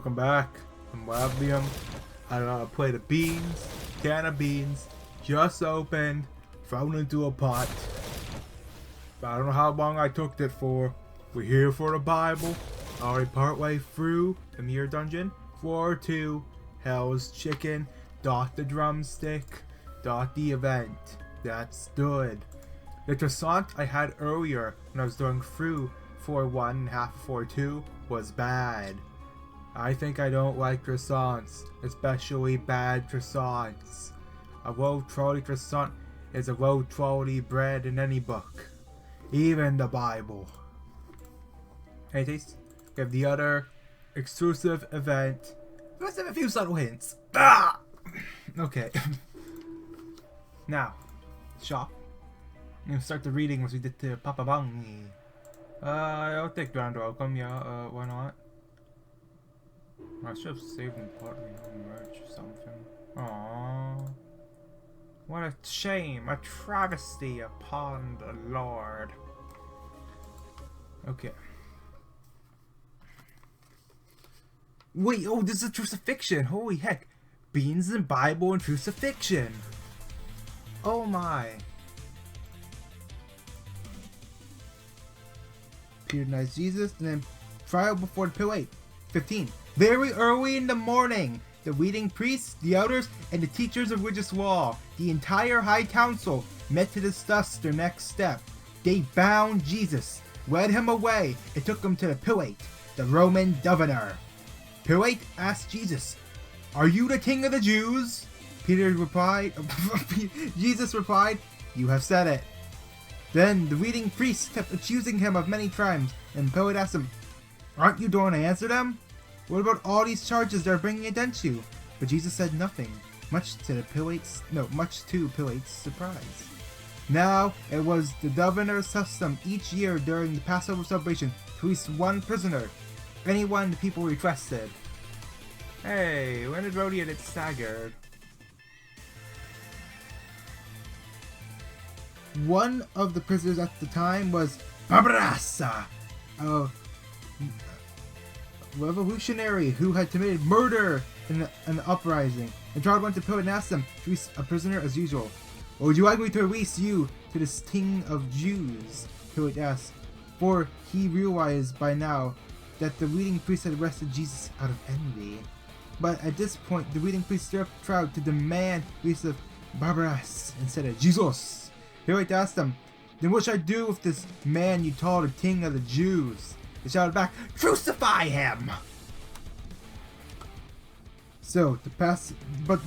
Welcome back. I'm Rodion. I got a plate of beans, can of beans, just opened, thrown into a pot. But I don't know how long I took it for. We're here for the Bible. Already partway through the Mirror Dungeon. Floor 2, Hell's Chicken, dot the drumstick, dot the event. That's good. The Croissant I had earlier when I was going through Floor 1 and half of Floor 2 was bad. I think I don't like croissants, especially bad croissants. A low quality croissant is a low quality bread in any book, even the Bible. Hey, taste. We have the other exclusive event. Let's have a few subtle hints. Ah! Okay. Now, shop. I'm gonna start the reading as we did to Papa Bangi. I'll take Grand Welcome, yeah, why not? I should have saved and put merch or something. Aww. What a shame, a travesty upon the Lord. Okay. Wait, oh, this is a Crucifixion! Holy heck! Beans and Bible and Crucifixion! Oh my! Peter denies Jesus, and then trial before the Pilate. 15. Very early in the morning, the leading priests, the elders, and the teachers of religious law, the entire High Council, met to discuss their next step. They bound Jesus, led him away, and took him to the Pilate, the Roman governor. Pilate asked Jesus, "Are you the king of the Jews?" Peter replied, Jesus replied, "You have said it." Then the leading priests kept accusing him of many crimes, and Pilate asked him, "Aren't you going to answer them? What about all these charges they're bringing against you?" But Jesus said nothing, much to Pilate's surprise. Now it was the governor's custom each year during the Passover celebration to release one prisoner, anyone the people requested. Hey, when did Rodion get staggered? One of the prisoners at the time was Barbarassa, a revolutionary who had committed murder in an uprising. The guard went to Pilate and asked him to release a prisoner as usual. "Or would you like me to release you to this king of Jews?" Pilate asked, for he realized by now that the leading priest had arrested Jesus out of envy. But at this point, the leading priest stirred up the crowd to demand release of Barabbas instead of Jesus. Pilate asked him, "Then what should I do with this man you call the king of the Jews?" They shouted back, "Crucify him!" So, but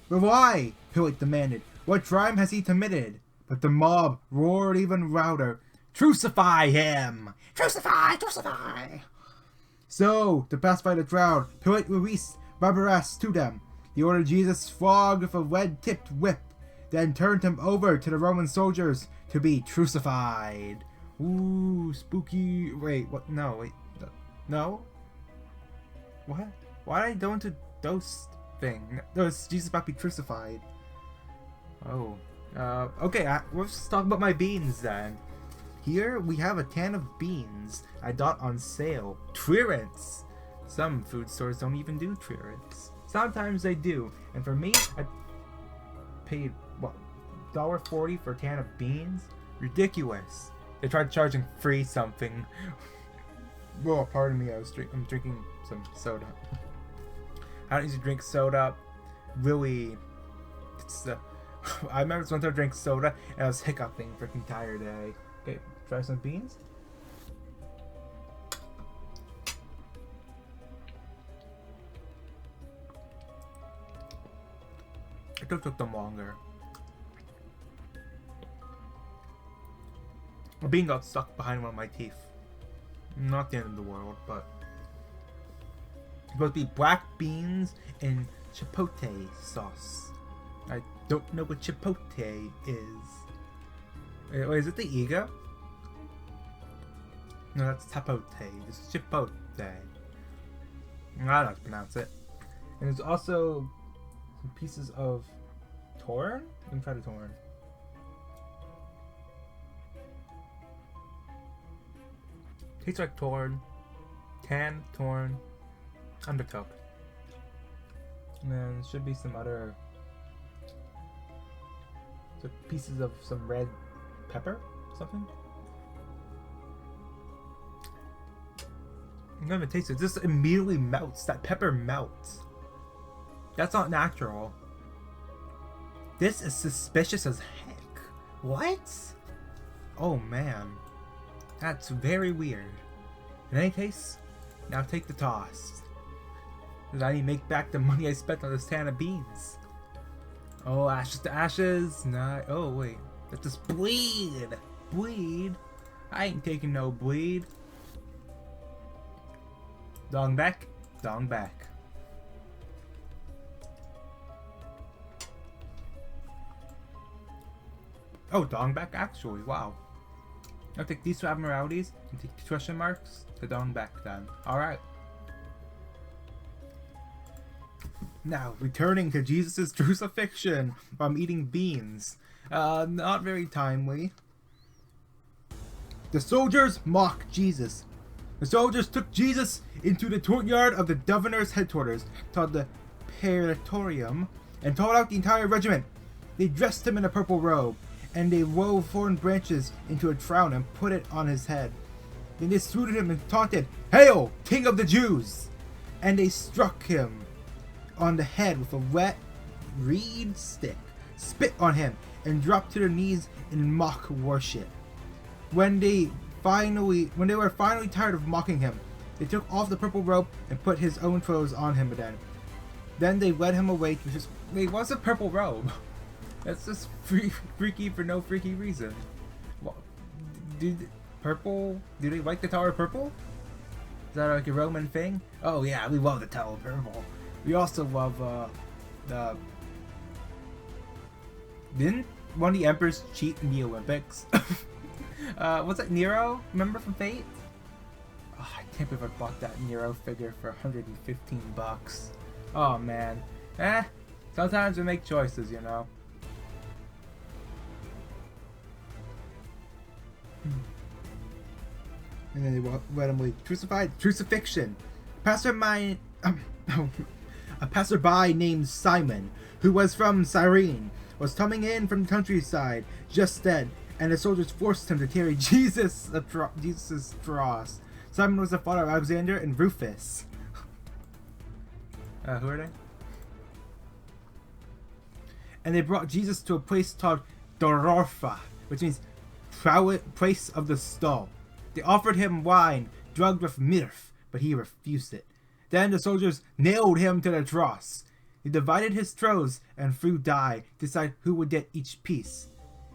why? Pilate demanded. What crime has he committed? But the mob roared even louder, "Crucify him! Crucify! Crucify!" So, to pacify the crowd, Pilate released Barabbas to them. He ordered Jesus flogged with a lead-tipped whip, then turned him over to the Roman soldiers to be crucified. Ooh, spooky. Wait, what? No, wait. No? What? Why did I go into those thing? No, it's Jesus about to be crucified. Oh. Okay, let's talk about my beans then. Here we have a can of beans I got on sale. Clearance! Some food stores don't even do clearance. Sometimes they do. And for me, I paid, what, $1.40 for a can of beans? Ridiculous. They tried charging free something. Well, pardon me, I'm drinking some soda. I don't usually drink soda. Really, I remember one time I drank soda and I was hiccuping for the entire day. Okay, try some beans. It took them longer. A bean got stuck behind one of my teeth. Not the end of the world, but it's supposed to be black beans and chipotle sauce. I don't know what chipotle is. Wait, is it the E.G.O? No, that's tapote. This is chipotle. I don't know how to pronounce it. And there's also some pieces of torn. Let me try the torn. Tastes like torn. Canned torn. Undercoat. And then there should be some other pieces of some red pepper, something. I'm gonna taste it. It just immediately melts. That pepper melts. That's not natural. This is suspicious as heck. What? Oh man. That's very weird. In any case, now take the toss. Because I need to make back the money I spent on this can of beans. Oh, ashes to ashes. Nah. Oh, wait. That's just bleed. Bleed? I ain't taking no bleed. Dong back. Dong back. Oh, dong back actually. Wow. I'll take these two abnormalities and take the question marks to dong back then. Alright. Now, returning to Jesus' crucifixion while I'm eating beans. Not very timely. The soldiers mock Jesus. The soldiers took Jesus into the courtyard of the governor's headquarters, called the Praetorium, and told out the entire regiment. They dressed him in a purple robe, and they wove thorn branches into a crown and put it on his head. Then they saluted him and taunted, "Hail, King of the Jews!" And they struck him on the head with a wet reed stick, spit on him, and dropped to their knees in mock worship. When they were finally tired of mocking him, they took off the purple robe and put his own clothes on him again. Then they led him away to just wait. What's a purple robe? That's just freaky for no freaky reason. Purple? Do they like the color purple? Is that like a Roman thing? Oh yeah, we love the color purple. We also love didn't one of the emperors cheat in the Olympics? What's that, Nero? Remember from Fate? Oh, I can't believe I bought that Nero figure for 115 bucks. Oh man. Sometimes we make choices, you know. And then they let him crucified. Crucifixion. A passerby named Simon, who was from Cyrene, was coming in from the countryside just then, and the soldiers forced him to carry Jesus' cross. Simon was the father of Alexander and Rufus. Who are they? And they brought Jesus to a place called Dororfa, which means place of the skull. They offered him wine drugged with myrrh, but he refused it. Then the soldiers nailed him to the cross. They divided his clothes and threw dye to decide who would get each piece.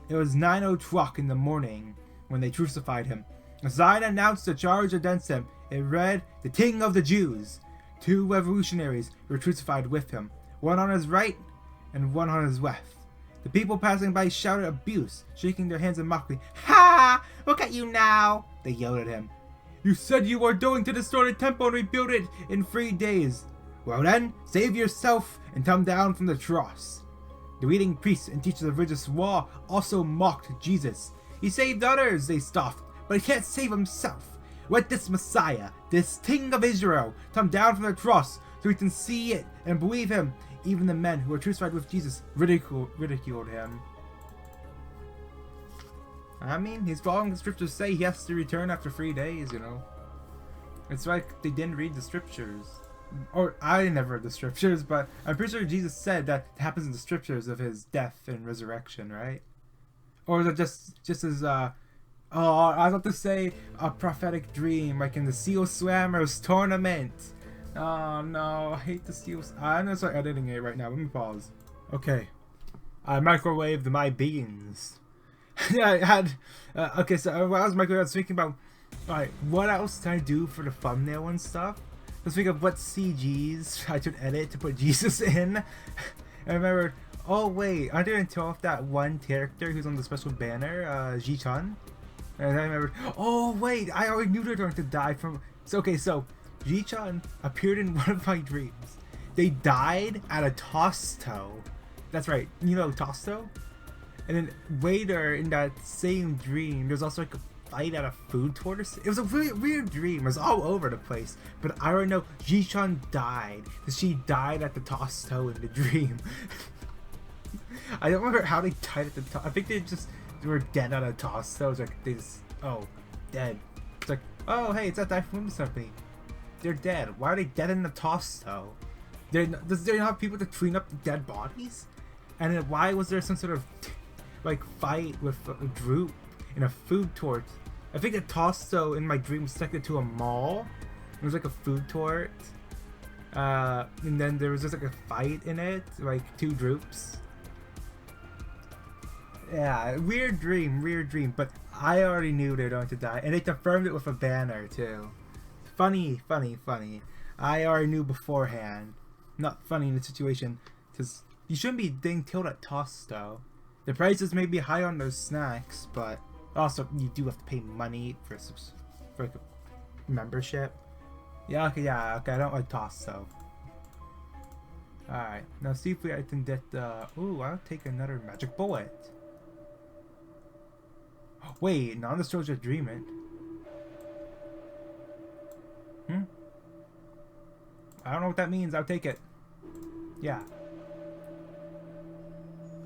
It was 9:00 in the morning when they crucified him. A sign announced the charge against him. It read, "The King of the Jews." 2 revolutionaries were crucified with him, one on his right and one on his left. The people passing by shouted abuse, shaking their hands in mockery. "Ha! Look at you now!" they yelled at him. "You said you were going to destroy the temple and rebuild it in 3 days. Well then, save yourself and come down from the cross." The leading priests and teachers of religious law also mocked Jesus. "He saved others," they scoffed, "but he can't save himself. Let this Messiah, this King of Israel, come down from the cross so we can see it and believe him." Even the men who were crucified with Jesus ridiculed him. I mean, he's following the scriptures say he has to return after 3 days, you know. It's like they didn't read the scriptures. Or I never read the scriptures, but I'm pretty sure Jesus said that it happens in the scriptures of his death and resurrection, right? Or is it just as I was about to say a prophetic dream, like in the Seal Slammers tournament. Oh no, I hate the Seal. I'm gonna start editing it right now. Let me pause. Okay, I microwaved my beans. Yeah, I had. Okay, so while I was microwaving, I was thinking about, alright, what else can I do for the thumbnail and stuff? Let's think of what CGs I should edit to put Jesus in. And I remembered, oh wait, I didn't tell off that one character who's on the special banner, Ji-chan. And I remembered, oh wait, I already knew they were going to die from. So okay, so Ji-chan appeared in one of my dreams. They died at a Tosto. That's right, you know Tosto? And then later in that same dream, there's also like a fight at a food tortoise. It was a really weird dream. It was all over the place. But I already know Ji-chan died. She died at the toss toe in the dream. I don't remember how they died at the toss. I think they were dead at a toss toe. It's like they just, oh, dead. It's like, oh hey, it's at that Limbus company. They're dead. Why are they dead in the toss toe? Does there not have people to clean up the dead bodies? And then why was there some sort of like fight with a droop in a food tort? I think the toss-toe in my dream was connected to a mall. It was like a food tort. And then there was just like a fight in it, like two droops. Yeah, weird dream, but I already knew they were going to die, and they confirmed it with a banner too. Funny. I already knew beforehand. Not funny in the situation, because you shouldn't be getting killed at toss-toe. The prices may be high on those snacks, but also you do have to pay money for like a membership. Yeah, okay, I don't like toss-toe. Alright, now see if I can get the... Ooh, I'll take another magic bullet. Wait, now this shows you're dreaming. I don't know what that means. I'll take it. Yeah.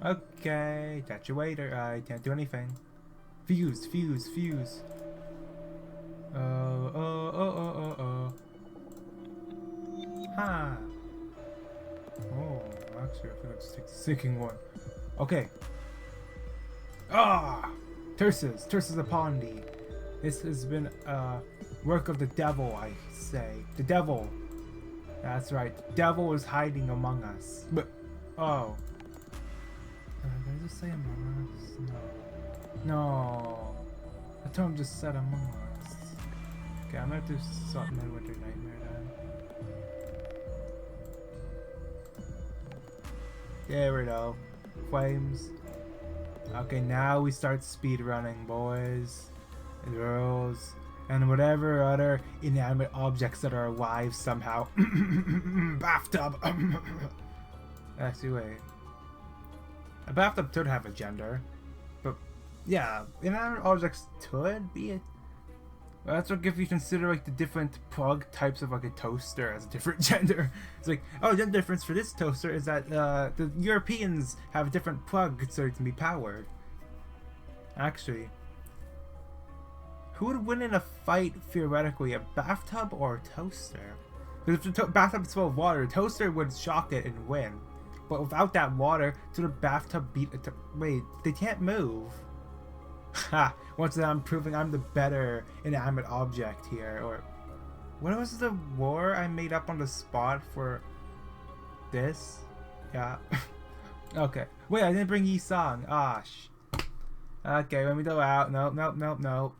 Okay, catch you later. I can't do anything. Fuse. Ha. Oh, actually, I think I'll just take the sinking one. Okay. Tersus upon thee. This has been work of the devil, I say. The devil. That's right. The devil is hiding among us. But oh. Did I just say among us? No. The term just said among us. Okay, I'm gonna do something in Winter Nightmare then. There we go. Flames. Okay, now we start speed running, boys and girls, and whatever other inanimate objects that are alive somehow. Bathtub. Actually, wait. A bathtub could have a gender, but yeah, inanimate objects could be it. Well, that's like if you consider like the different plug types of like a toaster as a different gender. It's like, oh, the difference for this toaster is that the Europeans have a different plug so it can be powered. Actually, who would win in a fight theoretically, a bathtub or a toaster? Because if the bathtub is full of water, the toaster would shock it and win. But without that water, to the bathtub beat a wait, they can't move. Ha! Once again, I'm proving I'm the better inanimate object here. Or what was the war I made up on the spot for this? Yeah. Okay. Wait, I didn't bring Yi-song. Ah, okay, let me go out. Nope.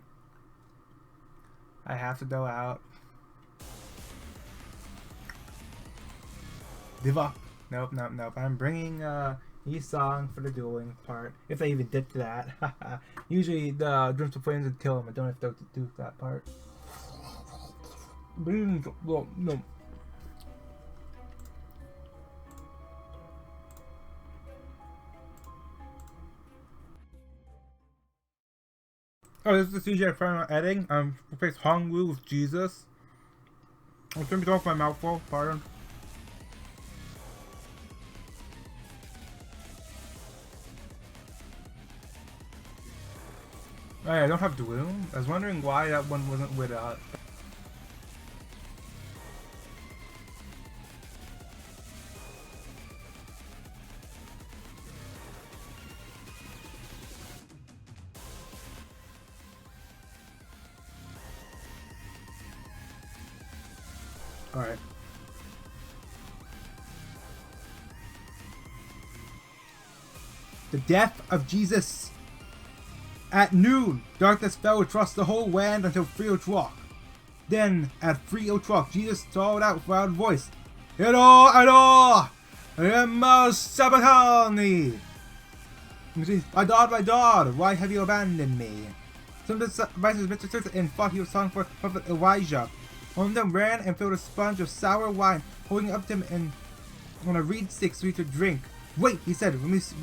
I have to go out. Give up. Nope. I'm bringing Yi-song for the dueling part. If they even did that. Usually the Dreams of Flames would kill him. I don't have to do that part. Well, no. Oh, this is the CGI final editing. Replace Hongwu with Jesus. I'm gonna be talking with my mouth full. Pardon. Oh, yeah, I don't have Doom. I was wondering why that one wasn't with Alright. The death of Jesus. At noon, darkness fell across the whole land until 3 o'clock. Then, at 3 o'clock, Jesus called out with a loud voice, "Ardor, Ardor! Meursault! Which means, my God, why have you abandoned me?" Some of the advisors Mr. Certain and thought he was talking for Prophet Elijah. One of them ran and filled a sponge of sour wine, holding it up to him and on a reed stick so he could drink. "Wait," he said, let me see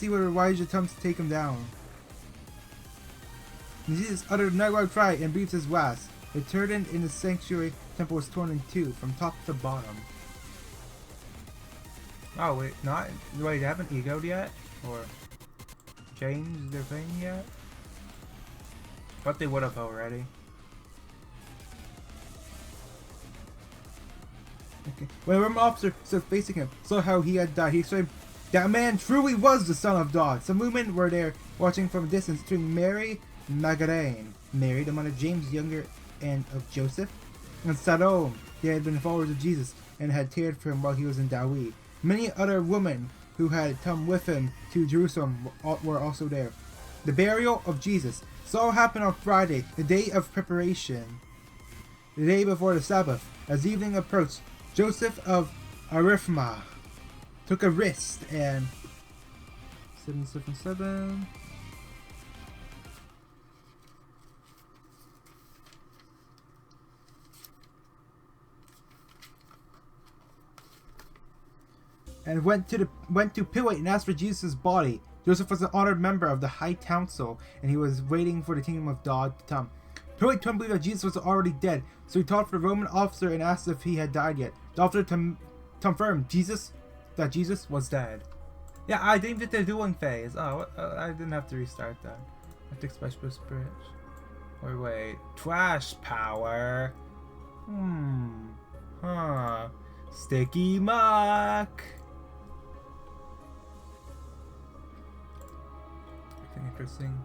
whether Elijah comes to take him down. And Jesus uttered a narrow cry and breathed his last. The curtain in the sanctuary temple was torn in two, from top to bottom. Oh wait, they haven't E.G.O'd yet? Or changed their thing yet? But they would have already. Okay. When a Roman officer stood facing him, saw how he had died, he exclaimed, "That man truly was the Son of God." Some women were there, watching from a distance, including Mary Magdalene, Mary, the mother of James younger and of Joseph, and Salome. They had been followers of Jesus and had cared for him while he was in Dawi. Many other women who had come with him to Jerusalem were also there. The burial of Jesus. This all happened on Friday, the day of preparation, the day before the Sabbath. As evening approached, Joseph of Arimathea took a wrist and 777 and went to Pilate and asked for Jesus' body. Joseph was an honored member of the High Council, and he was waiting for the kingdom of God to come. Pilate couldn't believe that Jesus was already dead, so he talked to the Roman officer and asked if he had died yet. The officer confirmed that Jesus was dead. Yeah, I didn't get the dueling phase. Oh, I didn't have to restart that. I think Specialist Bridge. Or wait, trash power. Sticky muck. Anything interesting?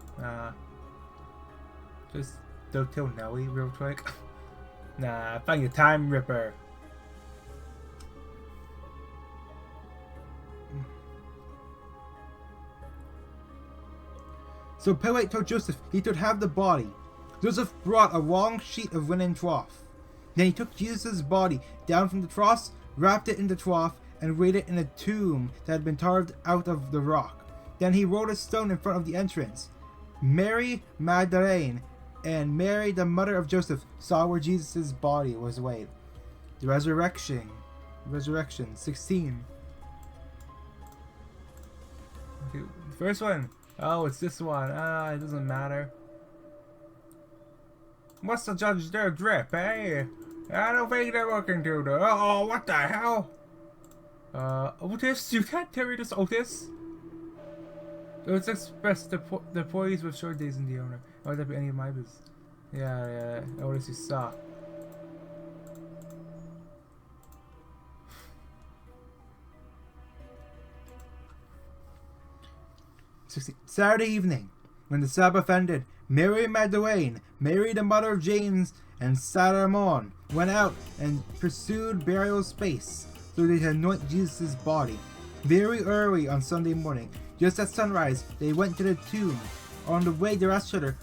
Just don't kill Nelly real quick. Nah, find your time ripper. So Pilate told Joseph he could have the body. Joseph brought a long sheet of linen cloth. Then he took Jesus' body down from the cross, wrapped it in the cloth, and laid it in a tomb that had been carved out of the rock. Then he rolled a stone in front of the entrance. Mary Magdalene and Mary, the mother of Joseph, saw where Jesus' body was laid. The resurrection. 16. Okay, first one. Oh, it's this one. It doesn't matter. What's the judge their grip, eh? I don't think they're looking to the... Oh, what the hell? Outis? You can't carry this, Outis? Let's express the employees with short days in the owner. Why would that be any of my business? Yeah. Outis, you suck. Saturday evening, when the Sabbath ended, Mary Magdalene, Mary the mother of James, and Salome went out and pursued burial space so they could anoint Jesus' body. Very early on Sunday morning, just at sunrise, they went to the tomb. On the way, they asked each other,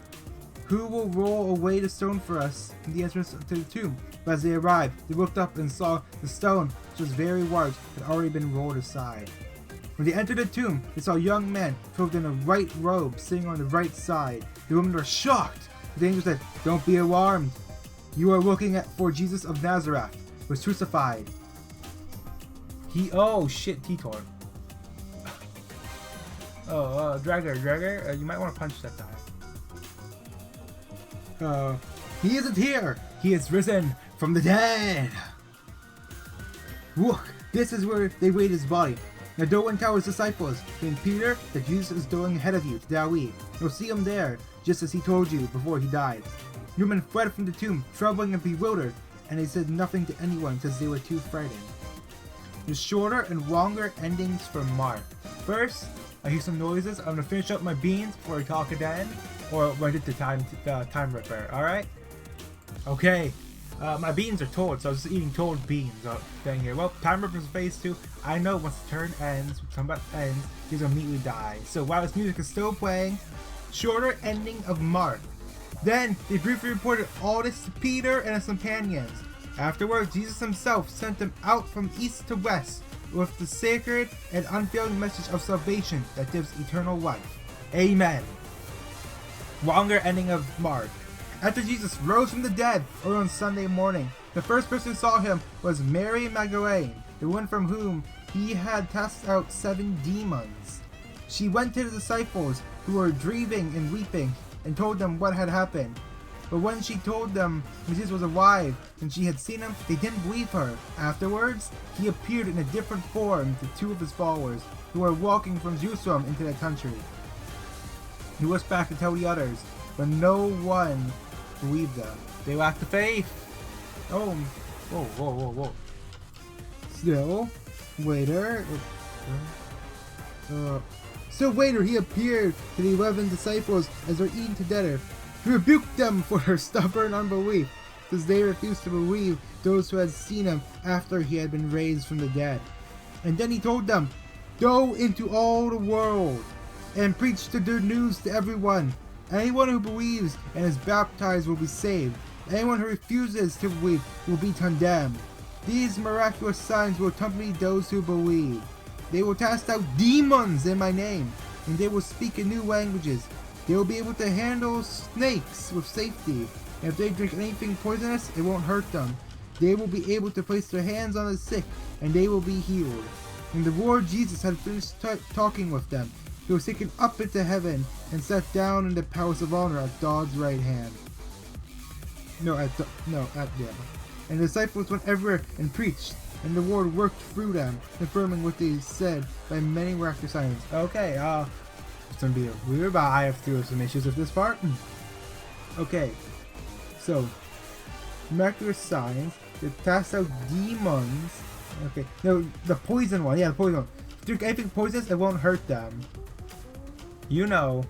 "Who will roll away the stone for us in the entrance to the tomb?" But as they arrived, they looked up and saw the stone, which was very large, had already been rolled aside. When they entered the tomb, they saw a young man clothed in a white robe sitting on the right side. The women were shocked. The angel said, "Don't be alarmed. You are looking for Jesus of Nazareth, who was crucified. Oh shit, T-Tor. Gregor, you might want to punch that guy. He isn't here. He is risen from the dead. Look, this is where they laid his body. Now go and tell his disciples, including Peter, that Jesus is going ahead of you to Dawi. You'll see him there, just as he told you before he died." The women fled from the tomb, trembling and bewildered, and they said nothing to anyone because they were too frightened. The shorter and longer endings for Mark. First, I hear some noises. I'm gonna finish up my beans before I talk again, or when I get the time ripper. All right? Okay. My beans are told, so I was just eating told beans thing here. Well, time ripper's phase 2. I know once the turn ends, combat ends, he's gonna immediately die. So while this music is still playing, shorter ending of Mark. Then they briefly reported all this to Peter and his companions. Afterwards, Jesus himself sent them out from east to west with the sacred and unfailing message of salvation that gives eternal life. Amen. Longer ending of Mark. After Jesus rose from the dead early on Sunday morning, the first person who saw him was Mary Magdalene, the one from whom he had cast out 7 demons. She went to the disciples who were grieving and weeping and told them what had happened. But when she told them Jesus was alive and she had seen him, they didn't believe her. Afterwards, he appeared in a different form to two of his followers who were walking from Jerusalem into the country. He was back to tell the others, but no one believed them. They lacked the faith. Oh, whoa. Still later, he appeared to the 11 disciples as they were eating together. He rebuked them for their stubborn unbelief, because they refused to believe those who had seen him after he had been raised from the dead. And then he told them, "Go into all the world and preach the good news to everyone. Anyone who believes and is baptized will be saved. Anyone who refuses to believe will be condemned. These miraculous signs will accompany those who believe. They will cast out demons in my name, and they will speak in new languages. They will be able to handle snakes with safety. And if they drink anything poisonous, it won't hurt them. They will be able to place their hands on the sick, and they will be healed." When the Lord Jesus had finished talking with them, he was taken up into heaven and sat down in the palace of honor at God's right hand. And the disciples went everywhere and preached, and the Lord worked through them, confirming what they said by many miraculous signs. Okay, it's gonna be weird, but I have to do some issues with this part. Okay, so miraculous signs, they cast out demons. Okay, no, the poison one. Yeah, the poison one. Drink anything poisonous, it won't hurt them. You know.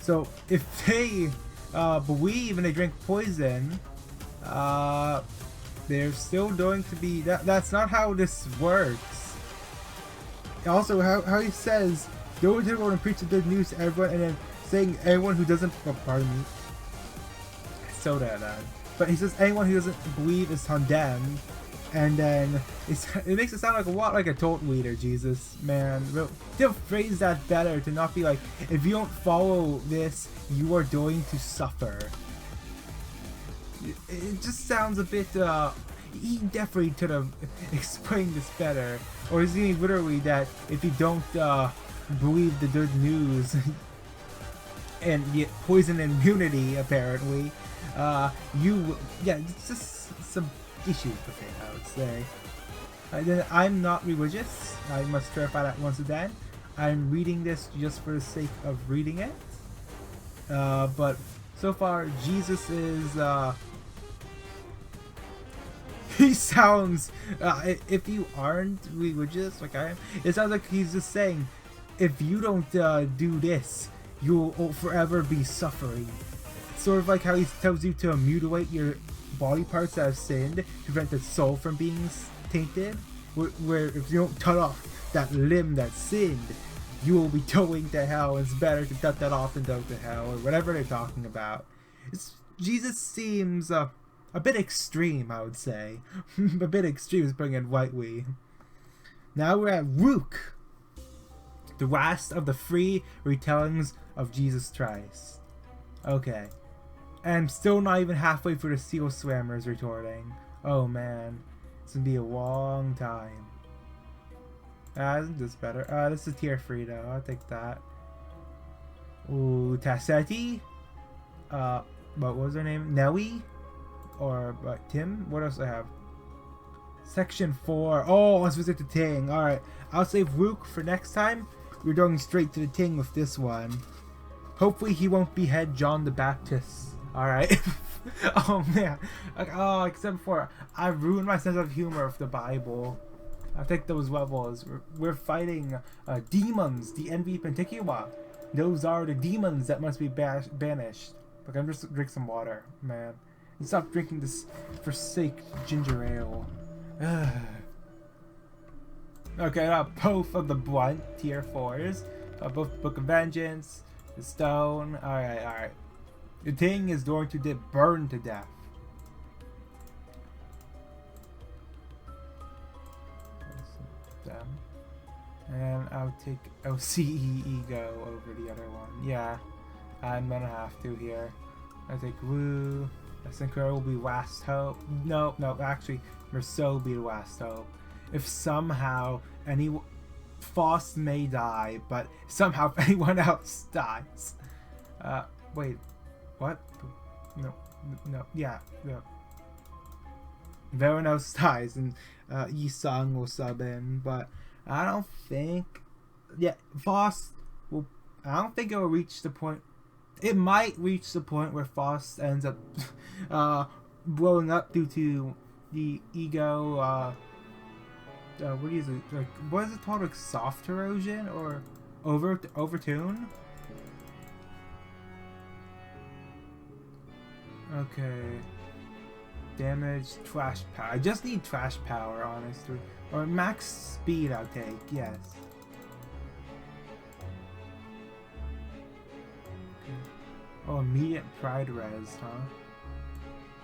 So if they believe and they drink poison, they're still going to be. That's not how this works. Also, how he says, "Go into the world and preach the good news to everyone," and then saying anyone who doesn't. Oh, pardon me. So that. But he says anyone who doesn't believe is condemned. And then it makes it sound like a lot like a cult leader, Jesus, man. They'll phrase that better to not be like, if you don't follow this, you are going to suffer. It just sounds a bit, he definitely could have explained this better. Or is he literally that if you don't believe the good news and get poison immunity, apparently, it's just some issues with it, I would say. I'm not religious. I must clarify that once again. I'm reading this just for the sake of reading it. But so far, Jesus is. He sounds. If you aren't religious like I am, it sounds like he's just saying, if you don't do this, you'll forever be suffering. Sort of like how he tells you to mutilate your body parts that have sinned to prevent the soul from being tainted, where if you don't cut off that limb that sinned, you will be going to hell. It's better to cut that off than go to hell, or whatever they're talking about. Jesus seems a bit extreme, I would say. A bit extreme is putting it lightly. Now we're at Rook, the last of the 3 retellings of Jesus Christ. Okay. And I'm still not even halfway through the Seal Slammer's retorting. Oh man, it's gonna be a long time. Isn't this better? This is tier 3 though, I'll take that. Ooh, Tassetti? What was her name? Nelly? Or, Tim? What else do I have? Section 4. Oh, let's visit the Ting. Alright, I'll save Rook for next time. We're going straight to the Ting with this one. Hopefully he won't behead John the Baptist. Alright. Oh man. Like I said before, I ruined my sense of humor with the Bible. I think those levels. We're fighting demons, the envy Penticula. Those are the demons that must be banished. Look, I'm just drink some water, man. And stop drinking this forsake ginger ale. Okay, both of the blunt tier 4s. Both Book of Vengeance, the Stone. Alright. The Ting is going to get burned to death. And I'll take LCE E.G.O over the other one. Yeah, I'm gonna have to here. I take Woo. Sinclair will be last hope. No, actually, Meursault will be the last hope. If somehow Faust may die, but somehow if anyone else dies. Wait. What? No. No. Yeah. No. Veranos dies and Yi-Sung will sub in, but I don't think. Yeah, Faust will. I don't think it will reach the point. It might reach the point where Faust ends up blowing up due to the E.G.O. What is it? Like, what is it called? Like soft erosion or overtune? Okay. Damage, trash power. I just need trash power, honestly. Or max speed I'll take, yes. Okay. Oh, immediate pride res, huh?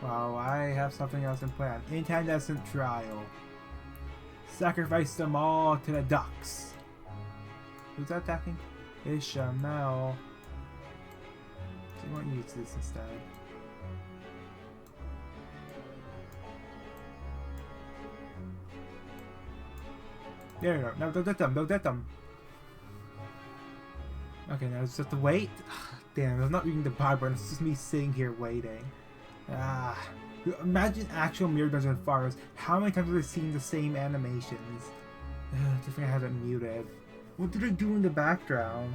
Wow, I have something else in plan. Incandescent trial. Sacrifice them all to the ducks. Who's that attacking? Ishmael. So you want to use this instead. There you go. Now don't get them. Don't get them. Okay, now it's just to wait. Damn, I'm not reading the Bible. It's just me sitting here waiting. Imagine actual Mirror Dungeon Forest. How many times have I seen the same animations? I think I have it muted. What do they do in the background?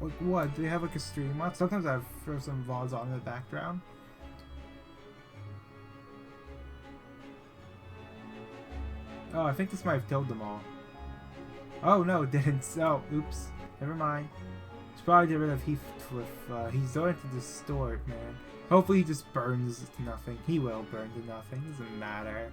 Like what? Do they have like a stream on? Sometimes I throw some VODs on in the background. Oh, I think this might have killed them all. Oh no, it didn't. Oh, oops. Never mind. Let's probably get rid of Heathcliff. He's going to distort, man. Hopefully he just burns to nothing. He will burn to nothing. Doesn't matter.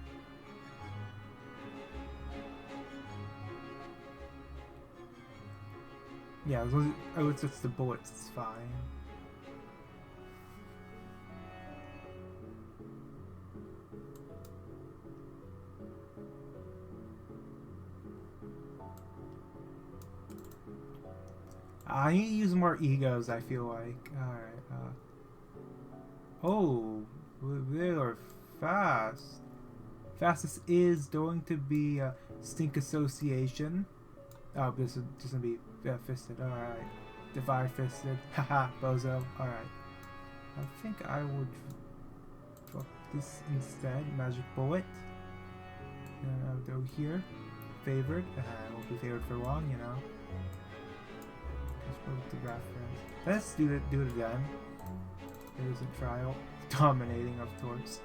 Yeah, as long as it's just the bullets, it's fine. I need to use more E.G.Os, I feel like. Alright, oh, they are fast. Fastest is going to be Cinq Association. Oh, this is just gonna be Fisted. Alright. The Firefisted. Haha, bozo. Alright. I think I would drop this instead. Magic Bullet. And I'll go here. Favored. I won't be favored for long, you know. The reference. Let's do it again. There's a trial. Dominating, of course.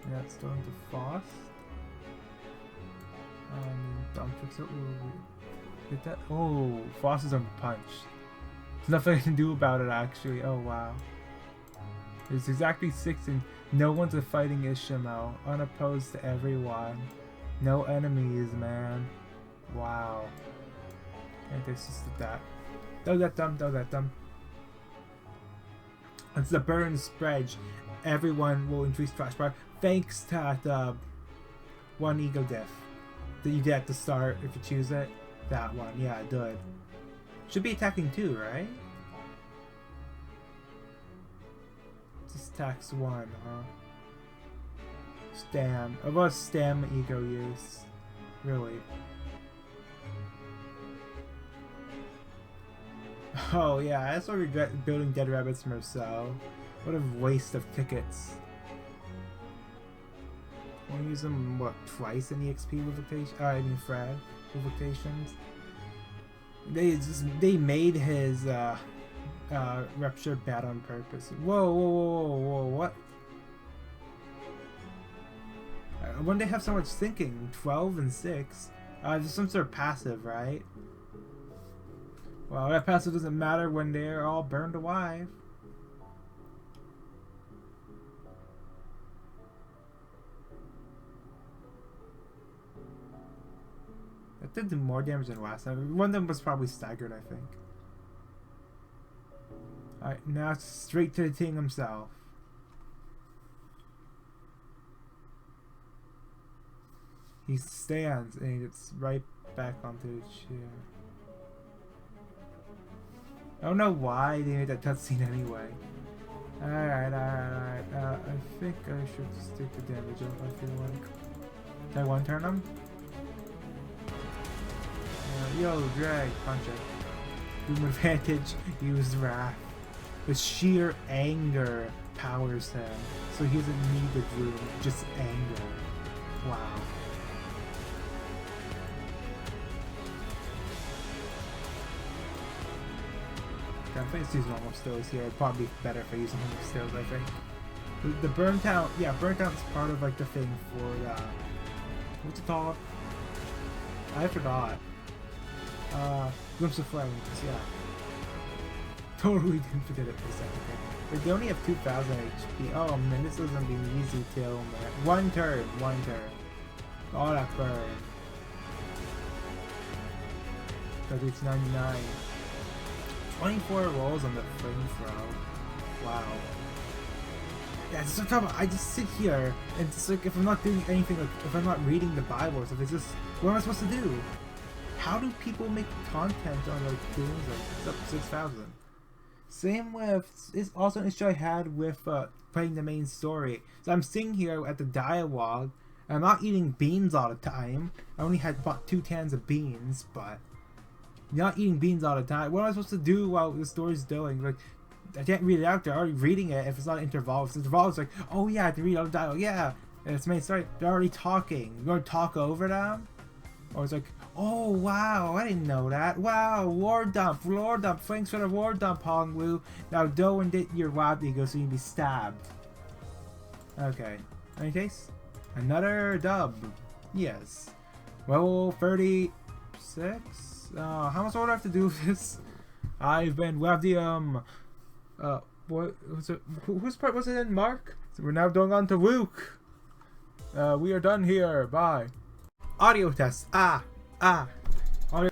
And that's going to Faust. Don't fix it. Get that? Oh, Faust is unpunched. There's nothing I can do about it, actually. Oh, wow. There's exactly 6 and no one's fighting Ishmael. Unopposed to everyone. No enemies, man. Wow. And this is that. Don't let them, don't let them. It's the burn spread. Everyone will increase trash bar thanks to that one ego diff that you get at the start if you choose it. That one, yeah, it did. Should be attacking 2, right? Just attacks 1, huh? Stam. About stam ego use. Really. Oh yeah, I also regret building Dead Rabbits Meursault. What a waste of tickets. Want to use them, what, twice in EXP revocation? I mean Fred revocations. They made his rupture bad on purpose. Whoa, whoa, whoa, whoa, whoa, what? When they have so much thinking, 12 and 6. There's some sort of passive, right? Well, that passive doesn't matter when they're all burned alive. That did do more damage than last time. One of them was probably staggered, I think. Alright, now straight to the Ting himself. He stands and he gets right back onto the chair. I don't know why they made that cutscene anyway. Alright. I think I should just take the damage off, I feel like. Did I one-turn him? Yo, drag, punch it. Boom advantage, use wrath. the sheer anger powers him. So he doesn't need the druid, just anger. Wow. Okay, I'm going to use normal stills here. It'd probably be better if I use normal stills, I think. The burn town, yeah, burn town's part of like the thing for what's it called? I forgot. Glimpse of Flames, yeah. Totally didn't forget it for a second. But they only have 2,000 HP. Oh man, this isn't be an easy kill, man. One turn. All that burn. Because it's 99. 24 rolls on the flamethrower. Wow. Yeah, it's so trouble. I just sit here and it's like if I'm not doing anything, like if I'm not reading the Bible or something, it's just what am I supposed to do? How do people make content on like games like it's up 6,000? Same with it's also an issue I had with playing the main story. So I'm sitting here at the dialogue. I'm not eating beans all the time. I only had bought 2 cans of beans, but not eating beans all the time. What am I supposed to do while the story's going? Like, I can't read it out there. I'm already reading it if it's not interval. If it's interval, it's like, oh yeah, I have to read all the dialogue. Yeah, and it's main story. They're already talking. You're going to talk over them? Or it's like, oh wow, I didn't know that. Wow, war dump. Thanks for the war dump, Hongwu. Now go and get your wild ego so you can be stabbed. Okay. In any case, another dub. Yes. Level 36. How much more do I have to do with this? I've been Rodion. What was it? Whose part was it in? Mark? So we're now going on to Luke. We are done here. Bye. Audio test. Audio